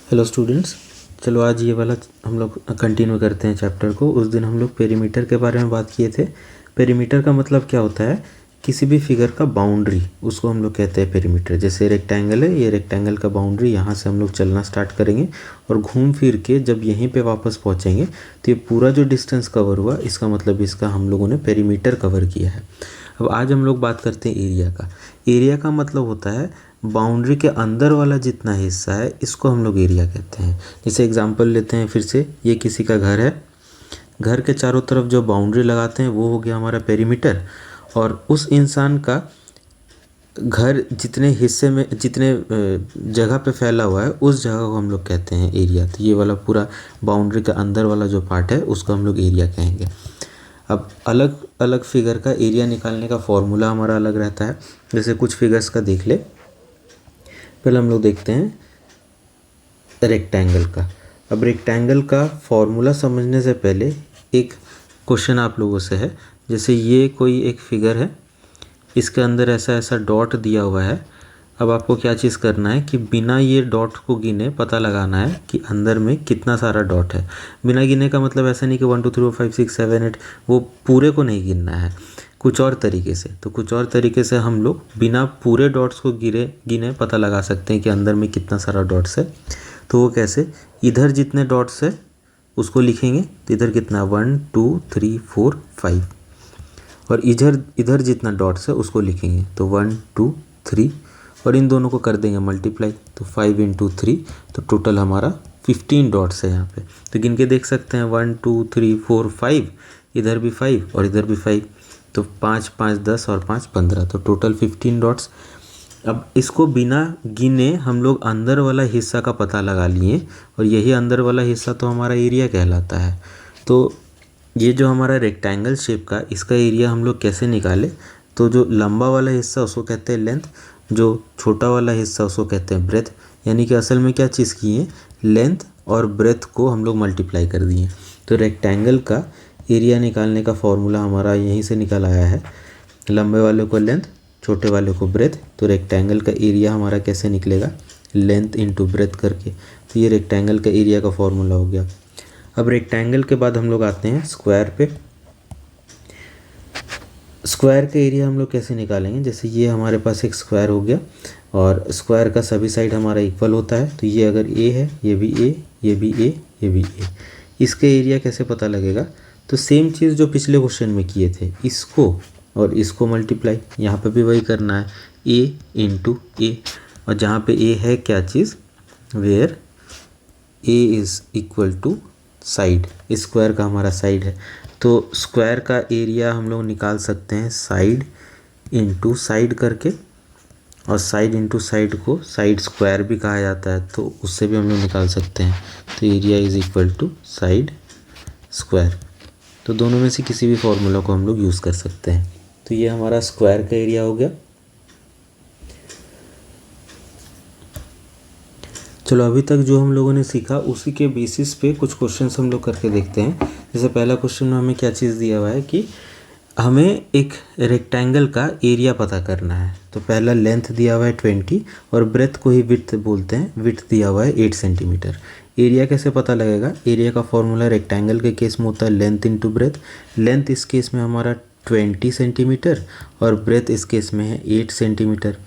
Hello students, चलो आज ये वाला हम लोग कंटिन्यू करते हैं चैप्टर को। उस दिन हम लोग पेरीमीटर के बारे में बात किए थे। पेरीमीटर का मतलब क्या होता है? किसी भी फिगर का बाउंड्री, उसको हम लोग कहते हैं पेरीमीटर। जैसे रेक्टेंगल है, ये रेक्टेंगल का बाउंड्री, यहाँ से हम लोग चलना स्टार्ट करेंगे और घूम फिर के जब यहीं पे वापस पहुँचेंगे तो ये पूरा जो डिस्टेंस कवर हुआ, इसका मतलब इसका हम लोगों ने पेरीमीटर कवर किया है। अब आज हम लोग बात करते हैं एरिया का। एरिया का मतलब होता है बाउंड्री के अंदर वाला जितना हिस्सा है, इसको हम लोग एरिया कहते हैं। जैसे एग्जांपल लेते हैं फिर से, ये किसी का घर है, घर के चारों तरफ जो बाउंड्री लगाते हैं वो हो गया हमारा पेरीमीटर। और उस इंसान का घर जितने हिस्से में, जितने जगह पे फैला हुआ है, उस जगह को हम लोग कहते हैं एरिया। तो ये वाला पूरा बाउंड्री के अंदर वाला जो पार्ट है उसको हम लोग एरिया कहेंगे। अब अलग अलग फिगर का एरिया निकालने का फॉर्मूला हमारा अलग रहता है। जैसे कुछ फिगर्स का देख ले, पहले हम लोग देखते हैं रेक्टेंगल का। अब रेक्टेंगल का फॉर्मूला समझने से पहले एक क्वेश्चन आप लोगों से है। जैसे ये कोई एक फिगर है, इसके अंदर ऐसा ऐसा डॉट दिया हुआ है। अब आपको क्या चीज़ करना है कि बिना ये डॉट को गिने पता लगाना है कि अंदर में कितना सारा डॉट है। बिना गिने का मतलब ऐसा नहीं कि 1 2 3 4 5 6 7 8, वो पूरे को नहीं गिनना है, कुछ और तरीके से। तो कुछ और तरीके से हम लोग बिना पूरे डॉट्स को गिने पता लगा सकते हैं कि अंदर में कितना सारा डॉट्स है। तो वो कैसे? इधर जितने डॉट्स है उसको लिखेंगे, तो इधर कितना 1 2 3 4 5, और इधर इधर जितना डॉट्स है उसको लिखेंगे, तो 1 2 3, और इन दोनों को कर देंगे मल्टीप्लाई, तो 5 × 3, तो टोटल हमारा 15 डॉट्स है यहाँ पे। तो गिन के देख सकते हैं 1 2 3 4 5, इधर भी 5 और इधर भी 5, तो 5 5 10 और 5 15, तो टोटल 15 डॉट्स। अब इसको बिना गिने हम लोग अंदर वाला हिस्सा का पता लगा लिए, और यही अंदर वाला हिस्सा तो हमारा एरिया कहलाता है। तो ये जो हमारा रेक्टेंगल शेप का, इसका एरिया हम लोग कैसे निकाले? तो जो लंबा वाला हिस्सा उसको कहते हैं लेंथ, जो छोटा वाला हिस्सा उसको कहते हैं ब्रेथ। यानी कि असल में क्या चीज़ किए, लेंथ और ब्रेथ को हम लोग मल्टीप्लाई कर दिए। तो रेक्टेंगल का एरिया निकालने का फॉर्मूला हमारा यहीं से निकल आया है। लंबे वाले को लेंथ, छोटे वाले को ब्रेथ। तो रेक्टेंगल का एरिया हमारा कैसे निकलेगा? लेंथ इंटू ब्रेथ करके। तो ये रेक्टेंगल का एरिया का फॉर्मूला हो गया। अब रेक्टेंगल के बाद हम लोग आते हैं स्क्वायर पे। स्क्वायर का एरिया हम लोग कैसे निकालेंगे? जैसे ये हमारे पास एक स्क्वायर हो गया, और स्क्वायर का सभी साइड हमारा इक्वल होता है। तो ये अगर ए है, ये भी ए, ये भी ए, ये भी ए, इसका एरिया कैसे पता लगेगा? तो सेम चीज़ जो पिछले क्वेश्चन में किए थे, इसको और इसको मल्टीप्लाई, यहाँ पे भी वही करना है, ए इंटू ए। और जहाँ पे ए है क्या चीज़, where A is equal to side, square का हमारा साइड है। तो स्क्वायर का एरिया हम लोग निकाल सकते हैं साइड इंटू साइड करके, और साइड इंटू साइड को साइड स्क्वायर भी कहा जाता है, तो उससे भी हम लोग निकाल सकते हैं। तो area is equal to side square. तो दोनों में से किसी भी फॉर्मूला को हम लोग यूज़ कर सकते हैं। तो ये हमारा स्क्वायर का एरिया हो गया। चलो अभी तक जो हम लोगों ने सीखा उसी के बेसिस पे कुछ क्वेश्चंस हम लोग करके देखते हैं। जैसे पहला क्वेश्चन में हमें क्या चीज़ दिया हुआ है कि हमें एक रेक्टेंगल का एरिया पता करना है। तो पहला लेंथ दिया हुआ है 20, और ब्रेथ को ही विड्थ बोलते हैं, विड्थ दिया हुआ है 8 सेंटीमीटर। एरिया कैसे पता लगेगा? एरिया का फॉर्मूला रेक्टेंगल के केस में होता है लेंथ इंटू ब्रेथ। लेंथ इस केस में हमारा 20 सेंटीमीटर, और ब्रेथ इस केस में है 8 सेंटीमीटर।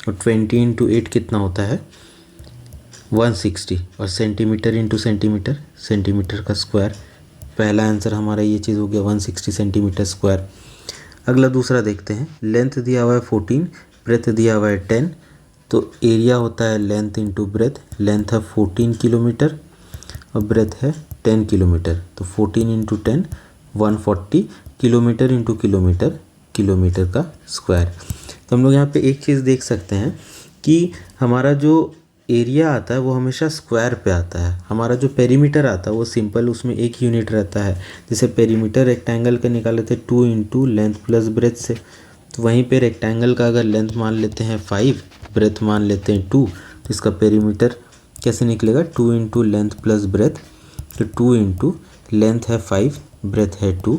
और 20 × 8 कितना होता है? 160, और सेंटीमीटर इंटू सेंटीमीटर, सेंटीमीटर का स्क्वायर। पहला आंसर हमारा ये चीज़ हो गया 160 सेंटीमीटर स्क्वायर। अगला दूसरा देखते हैं। लेंथ दिया हुआ है 14, ब्रेथ दिया हुआ है 10। तो एरिया होता है लेंथ इंटू ब्रेथ। लेंथ है 14 किलोमीटर और ब्रेथ है 10 किलोमीटर। तो 14 × 10 140, किलोमीटर इंटू किलोमीटर, किलोमीटर का स्क्वायर। तो हम लोग यहाँ पे एक चीज़ देख सकते हैं कि हमारा जो एरिया आता है वो हमेशा स्क्वायर पे आता है। हमारा जो पेरीमीटर आता है वो सिंपल, उसमें एक यूनिट रहता है। जैसे पेरीमीटर रेक्टेंगल का निकाले थे 2 × लेंथ प्लस ब्रेथ से, तो वहीं पे रेक्टेंगल का अगर लेंथ मान लेते हैं 5, ब्रेथ मान लेते हैं 2, तो इसका पेरीमीटर कैसे निकलेगा? 2 × लेंथ प्लस ब्रेथ। तो 2 × लेंथ है 5, ब्रेथ है 2,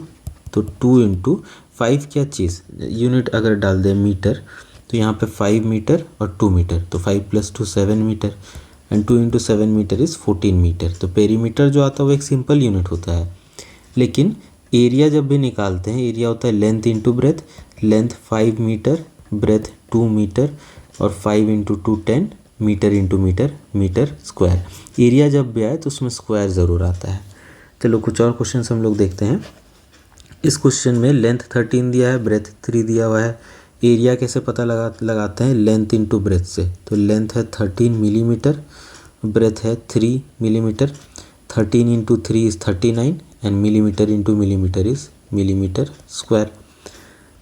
तो 2 × 5 क्या चीज़, यूनिट अगर डाल दें मीटर, तो यहाँ पे 5 मीटर और 2 मीटर, तो 5 + 2 7 metre. And 2 into 7 metre is 14 metre. तो पेरीमीटर जो आता है वो एक सिंपल यूनिट होता है, लेकिन एरिया जब भी निकालते हैं एरिया होता है length into breadth. Length 5 metre, breadth 2 metre, और 5 into 2 10 metre into metre, metre square. Area जब भी आए तो उसमें स्क्वायर ज़रूर आता है। चलो कुछ और क्वेश्चन हम लोग देखते हैं। इस क्वेश्चन में लेंथ 13 दिया है, ब्रेथ 3 दिया हुआ है। एरिया कैसे पता लगाते हैं? लेंथ इंटू ब्रेथ से। तो लेंथ है 13 मिलीमीटर, ब्रेथ है 3 millimetre. 13 into 3 is 39 and millimetre into millimetre is millimetre square.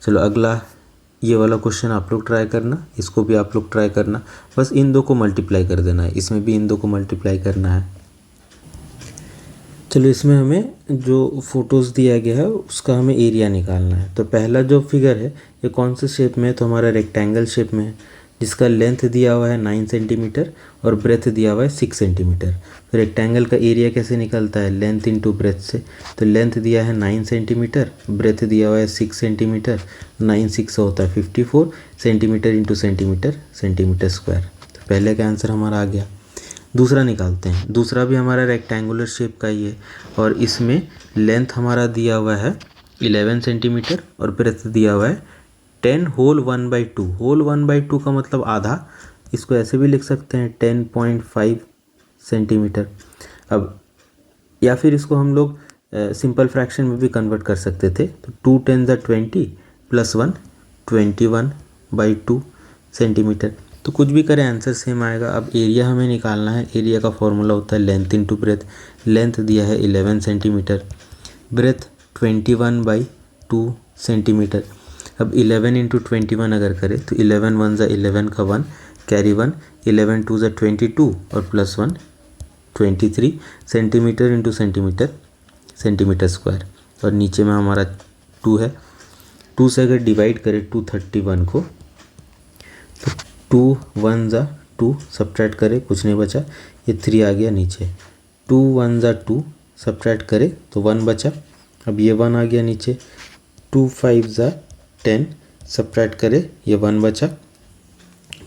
चलो अगला ये वाला क्वेश्चन आप लोग ट्राई करना, इसको भी आप लोग ट्राई करना। बस इन दो को मल्टीप्लाई कर देना है, इसमें भी इन दो को मल्टीप्लाई करना है। चलो इसमें हमें जो फ़ोटोज़ दिया गया है उसका हमें एरिया निकालना है। तो पहला जो फिगर है ये कौन से शेप में है? तो हमारा रेक्टेंगल शेप में है, जिसका लेंथ दिया हुआ है 9 सेंटीमीटर और ब्रेथ दिया हुआ है 6 सेंटीमीटर। तो रेक्टेंगल का एरिया कैसे निकलता है? लेंथ इंटू ब्रेथ से। तो लेंथ दिया है 9 सेंटीमीटर, ब्रेथ दिया हुआ है 6 सेंटीमीटर, 9 6 होता है 54 centimetre into centimetre, centimetre square. तो पहले का आंसर हमारा आ गया। दूसरा निकालते हैं। दूसरा भी हमारा रेक्टेंगुलर शेप का ही है और इसमें लेंथ हमारा दिया हुआ है 11 सेंटीमीटर और ब्रेथ दिया हुआ है 10 होल 1/2। होल 1/2 का मतलब आधा, इसको ऐसे भी लिख सकते हैं 10.5 सेंटीमीटर। अब या फिर इसको हम लोग सिंपल फ्रैक्शन में भी कन्वर्ट कर सकते थे। तो 2 10 = 20 प्लस 1 21/2 सेंटीमीटर। तो कुछ भी करें आंसर सेम आएगा। अब एरिया हमें निकालना है। एरिया का फॉर्मूला होता है लेंथ इंटू ब्रेथ। लेंथ दिया है 11 सेंटीमीटर, ब्रेथ 21/2 सेंटीमीटर। अब 11 इंटू 21 अगर करें तो 11 1 ज़ा 11 का 1 कैरी 1, 11 2 ज़ा 22 और plus 1 23 centimetre into centimetre, centimetre square. और नीचे में हमारा 2 है। 2 से अगर डिवाइड करें 231 को तो 2 1 ज़ा 2 सब्ट्रैक्ट करें, कुछ नहीं बचा, ये 3 आ गया नीचे। 2 1 ज़ा 2 सब्ट्रैक्ट करें तो 1 बचा, अब ये 1 आ गया नीचे। 2 5 ज़ा 10 सब्ट्रैक्ट करें, ये 1 बचा।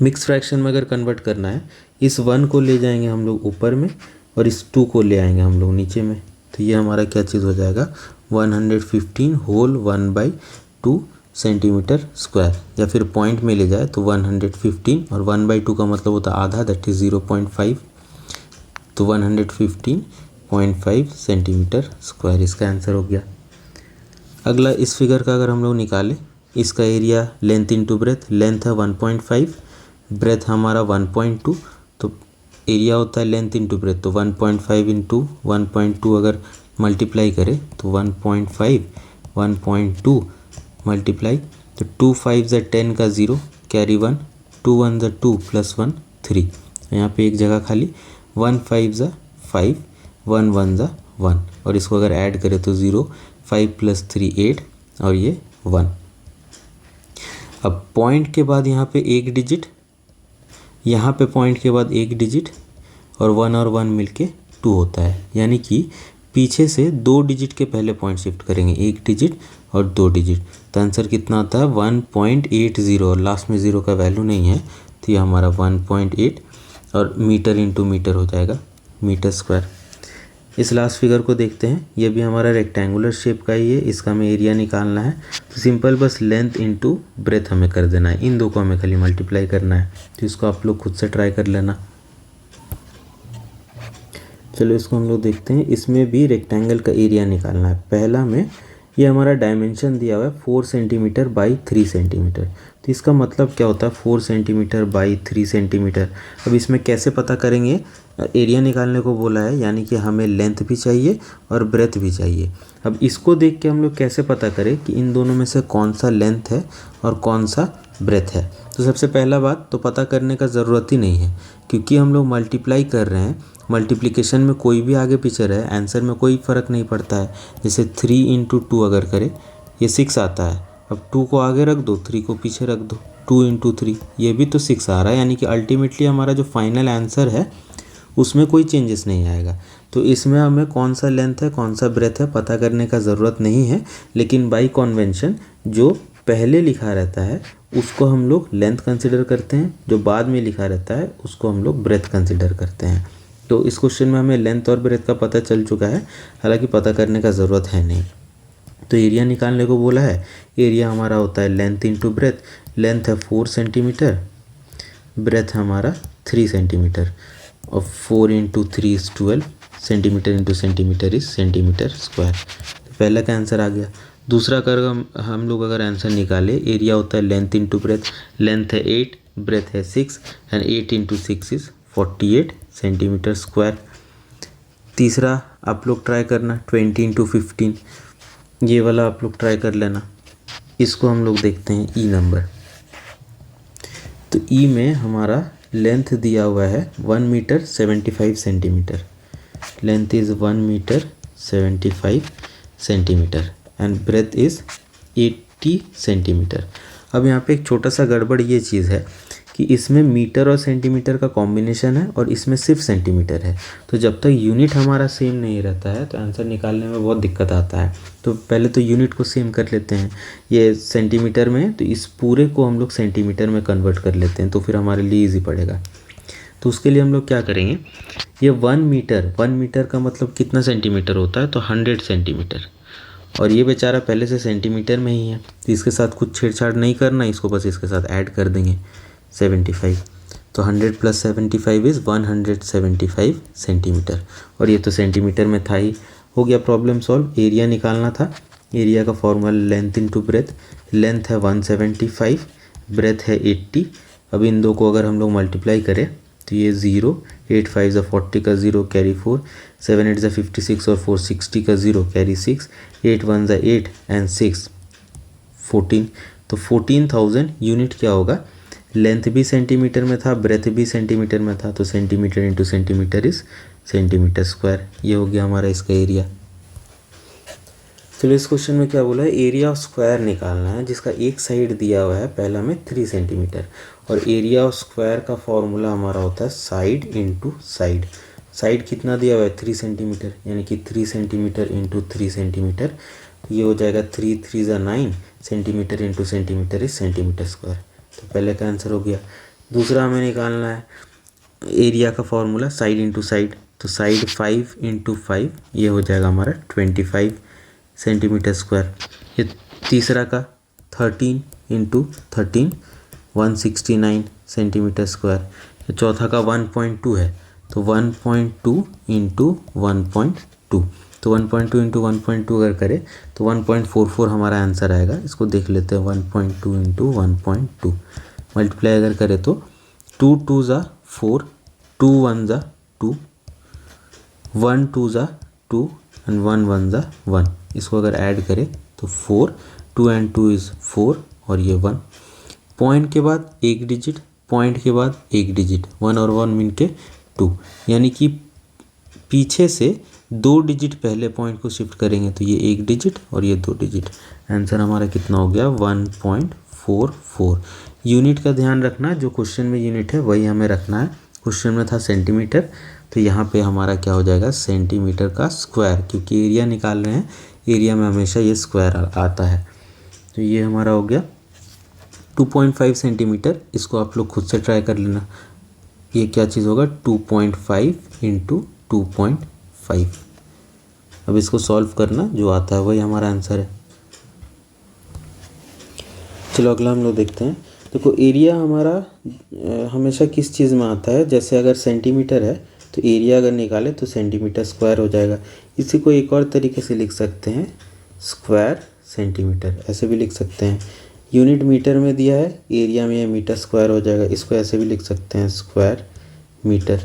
मिक्स फ्रैक्शन में अगर कन्वर्ट करना है, इस 1 को ले जाएंगे हम लोग ऊपर में और इस 2 को ले आएंगे हम लोग नीचे में। तो ये हमारा क्या चीज़ हो जाएगा? 115 होल 1/2 सेंटीमीटर स्क्वायर। या फिर पॉइंट में ले जाए तो 115 और 1/2 का मतलब होता है आधा, दैट इज़ 0.5। तो 115.5 सेंटीमीटर स्क्वायर इसका आंसर हो गया। अगला इस फिगर का अगर हम लोग निकालें, इसका area length into breadth. Length है 1.5, ब्रेथ हमारा 1.2, तो एरिया होता है लेंथ इंटू ब्रेथ। तो 1.5 इंटू 1.2 अगर मल्टीप्लाई करें तो 1.5 1.2 मल्टीप्लाई, तो 2 5 ज़ा 10 का 0 कैरी 1, 2 1 ज़ा 2 प्लस 1 3। यहाँ पे एक जगह खाली, 1 5 ज़ा 5, 1 1 ज़ा 1 और इसको अगर ऐड करें तो 0, 5 प्लस 3 8 और ये 1। अब पॉइंट के बाद यहाँ पे एक डिजिट, यहाँ पे पॉइंट के बाद एक डिजिट और 1 और 1 मिलके 2 होता है, यानी कि पीछे से 2 डिजिट के पहले पॉइंट शिफ्ट करेंगे, एक डिजिट और 2 डिजिट। तो आंसर कितना आता है? 1.80 और लास्ट में 0 का वैल्यू नहीं है, तो ये हमारा 1.8 और मीटर इंटू मीटर हो जाएगा, मीटर स्क्वायर। इस लास्ट फिगर को देखते हैं। ये भी हमारा रेक्टेंगुलर शेप का ही है, इसका हमें एरिया निकालना है। तो सिंपल बस लेंथ इंटू ब्रेथ हमें कर देना है, इन दो को हमें खाली मल्टीप्लाई करना है। तो इसको आप लोग खुद से ट्राई कर लेना। चलो इसको हम लोग देखते हैं। इसमें भी रेक्टेंगल का एरिया निकालना है। पहला में ये हमारा डायमेंशन दिया हुआ है 4 सेंटीमीटर बाई 3 सेंटीमीटर। तो इसका मतलब क्या होता है 4 सेंटीमीटर बाई 3 सेंटीमीटर। अब इसमें कैसे पता करेंगे? एरिया निकालने को बोला है, यानी कि हमें लेंथ भी चाहिए और ब्रेथ भी चाहिए। अब इसको देख के हम लोग कैसे पता करें कि इन दोनों में से कौन सा लेंथ है और कौन सा ब्रेथ है? तो सबसे पहला बात तो पता करने का ज़रूरत ही नहीं है, क्योंकि हम लोग मल्टीप्लाई कर रहे हैं। मल्टीप्लिकेशन में कोई भी आगे पीछे रहे, आंसर में कोई फ़र्क नहीं पड़ता है। जैसे 3 इंटू 2 अगर करें, ये 6 आता है। अब 2 को आगे रख दो, 3 को पीछे रख दो, 2 इंटू 3 ये भी तो 6 आ रहा है, यानी कि अल्टीमेटली हमारा जो फाइनल आंसर है उसमें कोई चेंजेस नहीं आएगा। तो इसमें हमें कौन सा लेंथ है कौन सा ब्रेथ है पता करने का ज़रूरत नहीं है, लेकिन बाई कॉन्वेंशन जो पहले लिखा रहता है उसको हम लोग लेंथ कंसिडर करते हैं, जो बाद में लिखा रहता है उसको हम लोग ब्रेथ कंसिडर करते हैं। तो इस क्वेश्चन में हमें लेंथ और ब्रेथ का पता चल चुका है, हालांकि पता करने का ज़रूरत है नहीं। तो एरिया निकालने को बोला है। एरिया हमारा होता है लेंथ इंटू ब्रेथ। लेंथ है 4 सेंटीमीटर, ब्रेथ हमारा 3 सेंटीमीटर, और 4 into 3 is 12, centimetre into centimetre is centimetre square. तो पहला का आंसर आ गया। दूसरा कर हम लोग अगर आंसर निकाले, एरिया होता है लेंथ इंटू ब्रेथ। लेंथ है 8, ब्रेथ है 6, and 8 into 6 is 48 centimetre square. तीसरा आप लोग ट्राई करना 20 इंटू 15, ये वाला आप लोग ट्राई कर लेना। इसको हम लोग देखते हैं ई नंबर। तो ई में हमारा लेंथ दिया हुआ है 1 metre 75 centimetre. Length is 1 metre 75 centimetre and breadth is 80 centimetre. अब यहाँ पे एक छोटा सा गड़बड़ ये चीज़ है कि इसमें मीटर और सेंटीमीटर का कॉम्बिनेशन है और इसमें सिर्फ सेंटीमीटर है। तो जब तक यूनिट हमारा सेम नहीं रहता है तो आंसर निकालने में बहुत दिक्कत आता है। तो पहले तो यूनिट को सेम कर लेते हैं। ये सेंटीमीटर में, तो इस पूरे को हम लोग सेंटीमीटर में कन्वर्ट कर लेते हैं, तो फिर हमारे लिए ईजी पड़ेगा। तो उसके लिए हम लोग क्या करेंगे, ये 1 मीटर का मतलब कितना सेंटीमीटर होता है, तो 100 सेंटीमीटर। और ये बेचारा पहले से सेंटीमीटर में ही है, तो इसके साथ कुछ छेड़छाड़ नहीं करना, इसको बस इसके साथ ऐड कर देंगे 75। तो 100 प्लस 75 इज़ 175 सेंटीमीटर, और ये तो सेंटीमीटर में था ही। हो गया प्रॉब्लम सॉल्व। एरिया निकालना था। एरिया का formula length into breadth. Length है 175, ब्रेथ है 80। अब इन दो को अगर हम लोग मल्टीप्लाई करें तो ये 0, 8 5 ज़ा 40 का 0 कैरी 4, 7 8 ज़ा 56 और 4 60 का 0 कैरी 6, 8 1 ज़ा 8 एंड 6 14। तो 14,000 यूनिट क्या होगा, लेंथ भी सेंटीमीटर में था, ब्रेथ भी सेंटीमीटर में था, तो centimetre into centimetre is centimetre square. ये हो गया हमारा इसका एरिया। चलो इस क्वेश्चन में क्या बोला है, एरिया ऑफ स्क्वायर निकालना है जिसका एक साइड दिया हुआ है पहला में 3 सेंटीमीटर, और एरिया ऑफ स्क्वायर का फॉर्मूला हमारा होता है साइड इंटू साइड। साइड कितना दिया हुआ है 3 सेंटीमीटर, यानी कि 3 सेंटीमीटर इंटू 3 सेंटीमीटर, ये हो जाएगा 3 3 ज़ा 9 centimetre into centimetre is centimetre square. तो पहले का आंसर हो गया। दूसरा हमें निकालना है एरिया का फॉर्मूला साइड इंटू साइड, तो साइड 5 इंटू 5 ये हो जाएगा हमारा 25 सेंटीमीटर स्क्वायर। ये तीसरा का 13 इंटू 13 169 सेंटीमीटर स्क्वायर। ये चौथा का 1.2 है, तो 1.2 इंटू 1.2, तो 1.2 इंटू 1.2 अगर करें तो 1.44 हमारा आंसर आएगा। इसको देख लेते हैं, 1.2 इंटू 1.2 मल्टीप्लाई अगर करें तो 2 2 ज़ा 4, 2 1 ज़ा 2, 1 2 ज़ा 2 एंड 1 1 ज़ा 1। इसको अगर ऐड करें तो 4, 2 एंड 2 इज़ 4 और ये 1। पॉइंट के बाद एक डिजिट, पॉइंट के बाद एक डिजिट, 1 और 1 मिल के 2, यानी कि पीछे से 2 डिजिट पहले पॉइंट को शिफ्ट करेंगे तो ये 1 डिजिट और ये 2 डिजिट। आंसर हमारा कितना हो गया 1.44। यूनिट का ध्यान रखना, जो क्वेश्चन में यूनिट है वही हमें रखना है। क्वेश्चन में था सेंटीमीटर, तो यहाँ पे हमारा क्या हो जाएगा सेंटीमीटर का स्क्वायर, क्योंकि एरिया निकाल रहे हैं, एरिया में हमेशा ये स्क्वायर आता है। तो ये हमारा हो गया 2.5 सेंटीमीटर। इसको आप लोग खुद से ट्राई कर लेना, ये क्या चीज़ होगा 2.5 इंटू 2.5। अब इसको सॉल्व करना, जो आता है वही हमारा आंसर है। चलो अगला हम लोग देखते हैं। देखो एरिया हमारा हमेशा किस चीज़ में आता है, जैसे अगर सेंटीमीटर है तो एरिया अगर निकाले तो सेंटीमीटर स्क्वायर हो जाएगा। इसी को एक और तरीके से लिख सकते हैं, स्क्वायर सेंटीमीटर, ऐसे भी लिख सकते हैं। यूनिट मीटर में दिया है, एरिया में यह मीटर स्क्वायर हो जाएगा, इसको ऐसे भी लिख सकते हैं स्क्वायर मीटर।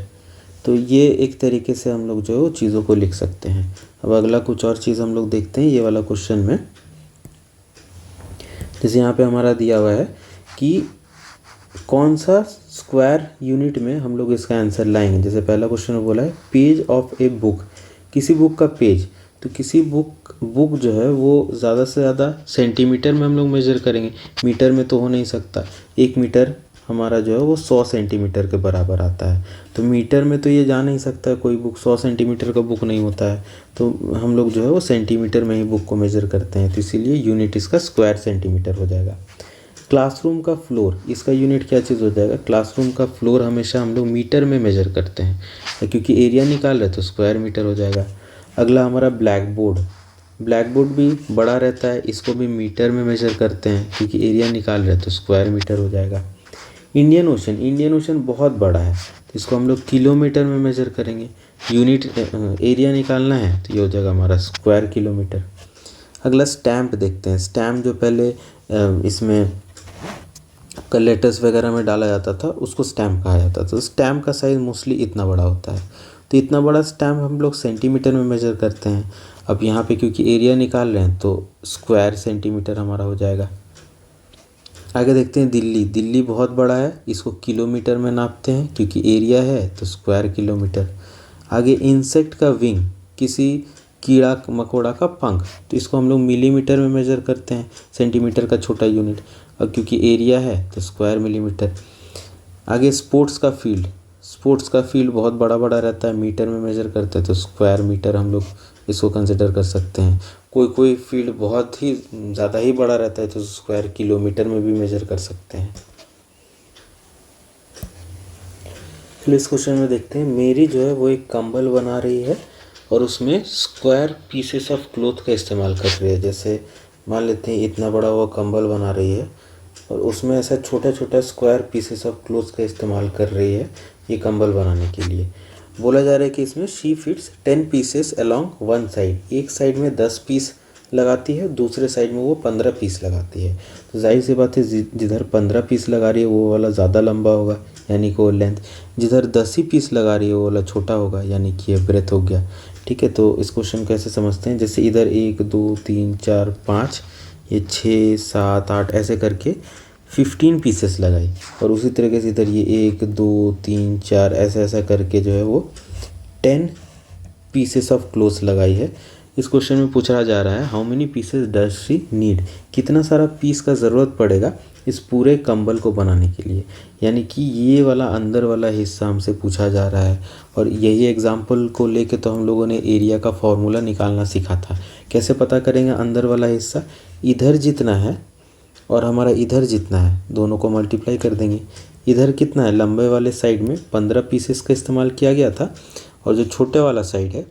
तो ये एक तरीके से हम लोग जो चीज़ों को लिख सकते हैं। अब अगला कुछ और चीज़ हम लोग देखते हैं ये वाला क्वेश्चन में। जैसे यहाँ पे हमारा दिया हुआ है कि कौन सा स्क्वायर यूनिट में हम लोग इसका आंसर लाएंगे। जैसे पहला क्वेश्चन में बोला है पेज ऑफ ए बुक, किसी बुक का पेज, तो किसी बुक जो है वो ज़्यादा से ज़्यादा सेंटीमीटर में हम लोग मेजर करेंगे, मीटर में तो हो नहीं सकता। 1 मीटर हमारा जो है वो 100 सेंटीमीटर के बराबर आता है। तो मीटर में तो ये जा नहीं सकता, कोई बुक 100 सेंटीमीटर का बुक नहीं होता है, तो हम लोग जो है वो सेंटीमीटर में ही बुक को मेज़र करते हैं, तो इसीलिए यूनिट इसका स्क्वायर सेंटीमीटर हो जाएगा। क्लासरूम का फ्लोर, इसका यूनिट क्या चीज़ हो जाएगा? क्लासरूम का फ्लोर हमेशा हम लोग मीटर में मेजर करते हैं, क्योंकि एरिया निकाल रहे तो स्क्वायर मीटर हो जाएगा। अगला हमारा ब्लैक बोर्ड, ब्लैक बोर्ड भी बड़ा रहता है, इसको भी मीटर में मेजर करते हैं, क्योंकि एरिया निकाल रहे तो स्क्वायर मीटर हो जाएगा। इंडियन ओशन, इंडियन ओशन बहुत बड़ा है, तो इसको हम लोग किलोमीटर में मेजर करेंगे। यूनिट एरिया निकालना है तो ये हो जाएगा हमारा स्क्वायर किलोमीटर। अगला स्टैम्प देखते हैं। स्टैम्प जो पहले इसमें लेटर्स वगैरह में डाला जाता था उसको स्टैम्प कहा जाता था। तो स्टैम्प का साइज़ मोस्टली इतना बड़ा होता है, तो इतना बड़ा स्टैम्प हम लोग सेंटीमीटर में मेजर करते हैं। अब यहाँ पे क्योंकि एरिया निकाल रहे हैं तो स्क्वायर सेंटीमीटर हमारा हो जाएगा। आगे देखते हैं दिल्ली, दिल्ली बहुत बड़ा है, इसको किलोमीटर में नापते हैं, क्योंकि एरिया है तो स्क्वायर किलोमीटर। आगे इंसेक्ट का विंग, किसी कीड़ा मकोड़ा का पंख, तो इसको हम लोग मिलीमीटर में मेजर करते हैं, सेंटीमीटर का छोटा यूनिट, और क्योंकि एरिया है तो स्क्वायर मिलीमीटर। आगे स्पोर्ट्स का फील्ड, स्पोर्ट्स का फील्ड बहुत बड़ा बड़ा रहता है, मीटर में मेजर करते हैं तो स्क्वायर मीटर हम लोग इसको कंसिडर कर सकते हैं। कोई कोई फील्ड बहुत ही ज़्यादा ही बड़ा रहता है तो स्क्वायर किलोमीटर में भी मेजर कर सकते हैं। चलिए इस क्वेश्चन में देखते हैं। मेरी जो है वो एक कंबल बना रही है और उसमें स्क्वायर पीसेस ऑफ क्लोथ का इस्तेमाल कर रही है। जैसे मान लेते हैं इतना बड़ा वो कंबल बना रही है और उसमें ऐसा छोटा छोटा स्क्वायर पीसेस ऑफ क्लोथ का इस्तेमाल कर रही है ये कंबल बनाने के लिए। बोला जा रहा है कि इसमें she fits 10 pieces along one side, एक साइड में 10 पीस लगाती है, दूसरे साइड में वो 15 पीस लगाती है। तो जाहिर सी बात है जिधर 15 पीस लगा रही है वो वाला ज़्यादा लंबा होगा, यानी कि वो लेंथ। जिधर 10 ही पीस लगा रही है वो वाला छोटा होगा, यानी कि ये ब्रेथ हो गया। ठीक है, तो इस क्वेश्चन कैसे समझते हैं? जैसे इधर 1 2 3 4 5, ये 6 7 8 ऐसे करके 15 पीसेस लगाई, और उसी तरीके से इधर ये 1 2 3 4 ऐसा ऐसा करके जो है वो 10 पीसेस ऑफ क्लोथ्स लगाई है। इस क्वेश्चन में पूछा जा रहा है how many pieces does she need, कितना सारा पीस का ज़रूरत पड़ेगा इस पूरे कंबल को बनाने के लिए, यानी कि ये वाला अंदर वाला हिस्सा हमसे पूछा जा रहा है। और यही एग्जाम्पल को लेके तो हम लोगों ने एरिया का फॉर्मूला निकालना सीखा था। कैसे पता करेंगे अंदर वाला हिस्सा? इधर जितना है और हमारा इधर जितना है दोनों को मल्टीप्लाई कर देंगे। इधर कितना है? लंबे वाले साइड में 15 पीसेस का इस्तेमाल किया गया था, और जो छोटे वाला साइड है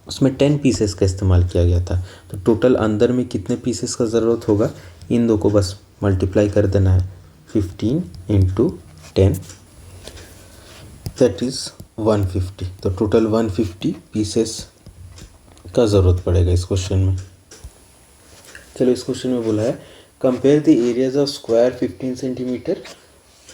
उसमें 10 पीसेस का इस्तेमाल किया गया था। तो टोटल अंदर में कितने पीसेस का ज़रूरत होगा, इन दो को बस मल्टीप्लाई कर देना है। 15 × 10 दैट इज़ 150। तो टोटल 150 पीसेस का ज़रूरत पड़ेगा इस क्वेश्चन में। चलो इस क्वेश्चन में बोला है compare the areas of square 15 centimetre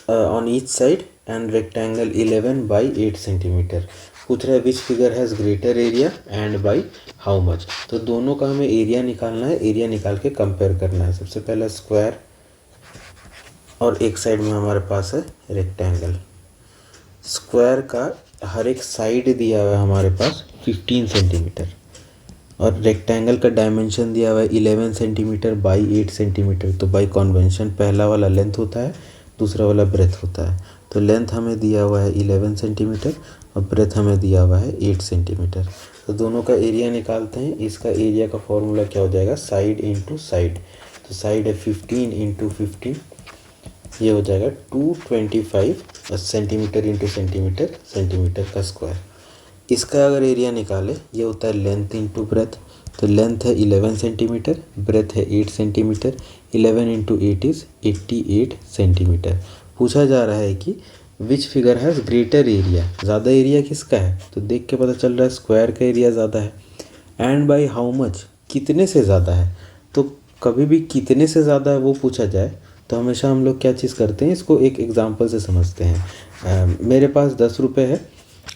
on each side and rectangle 11 by 8 centimetre. पूछ रहा है which figure has greater area and by how much. तो दोनों का हमें एरिया निकालना है, एरिया निकाल के कंपेयर करना है। सबसे पहला स्क्वायर और एक साइड में हमारे पास है रेक्टेंगल। स्क्वायर का हर एक साइड दिया हुआ है हमारे पास 15 सेंटीमीटर, और रेक्टेंगल का डायमेंशन दिया हुआ है 11 सेंटीमीटर बाई 8 सेंटीमीटर। तो बाई कन्वेंशन पहला वाला लेंथ होता है, दूसरा वाला ब्रेथ होता है। तो लेंथ हमें दिया हुआ है 11 सेंटीमीटर और ब्रेथ हमें दिया हुआ है 8 सेंटीमीटर। तो दोनों का एरिया निकालते हैं। इसका एरिया का फॉर्मूला क्या हो जाएगा? Side into side. तो साइड है 15 × 15, ये हो जाएगा 225 सेंटीमीटर इंटू सेंटीमीटर, सेंटीमीटर का स्क्वायर। इसका अगर एरिया निकाले, ये होता है लेंथ इंटू ब्रेथ। तो लेंथ है 11 सेंटीमीटर, ब्रेथ है 8 सेंटीमीटर, 11 × 8 इज़ 88 सेंटीमीटर। पूछा जा रहा है कि which figure has greater area, ज़्यादा एरिया किसका है? तो देख के पता चल रहा है स्क्वायर का एरिया ज़्यादा है। एंड बाई हाउ मच, कितने से ज़्यादा है? तो कभी भी कितने से ज़्यादा है वो पूछा जाए तो हमेशा हम लोग क्या चीज़ करते हैं, इसको एक एग्जांपल से समझते हैं। मेरे पास 10 रुपये है,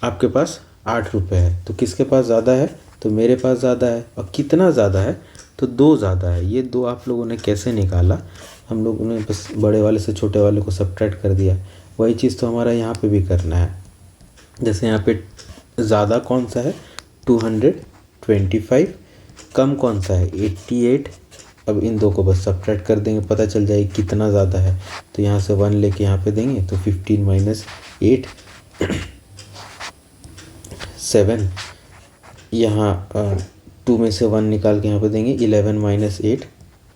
आपके पास 8 रुपये है, तो किसके पास ज़्यादा है? तो मेरे पास ज़्यादा है। और कितना ज़्यादा है? तो 2 ज़्यादा है। ये 2 आप लोगों ने कैसे निकाला? हम लोगों ने बस बड़े वाले से छोटे वाले को सब्ट्रैक्ट कर दिया। वही चीज़ तो हमारा यहाँ पे भी करना है। जैसे यहाँ पे ज़्यादा कौन सा है? 225। कम कौन सा है? 88। अब इन दो को बस सब्ट्रैक्ट कर देंगे, पता चल जाएगा कितना ज़्यादा है। तो यहाँ से 1 लेके यहाँ पे देंगे तो 15 माइनस 8 7, यहाँ 2 में से 1 निकाल के यहाँ पे देंगे 11 माइनस 8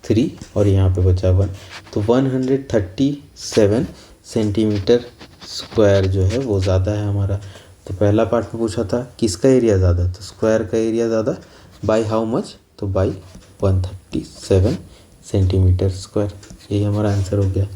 3, और यहाँ पे बचा 1। तो 137 सेंटीमीटर स्क्वायर जो है वो ज़्यादा है हमारा। तो पहला पार्ट में पूछा था किसका एरिया ज़्यादा, तो स्क्वायर का एरिया ज़्यादा बाय हाउ मच, तो बाय 137 सेंटीमीटर स्क्वायर। यही हमारा आंसर हो गया।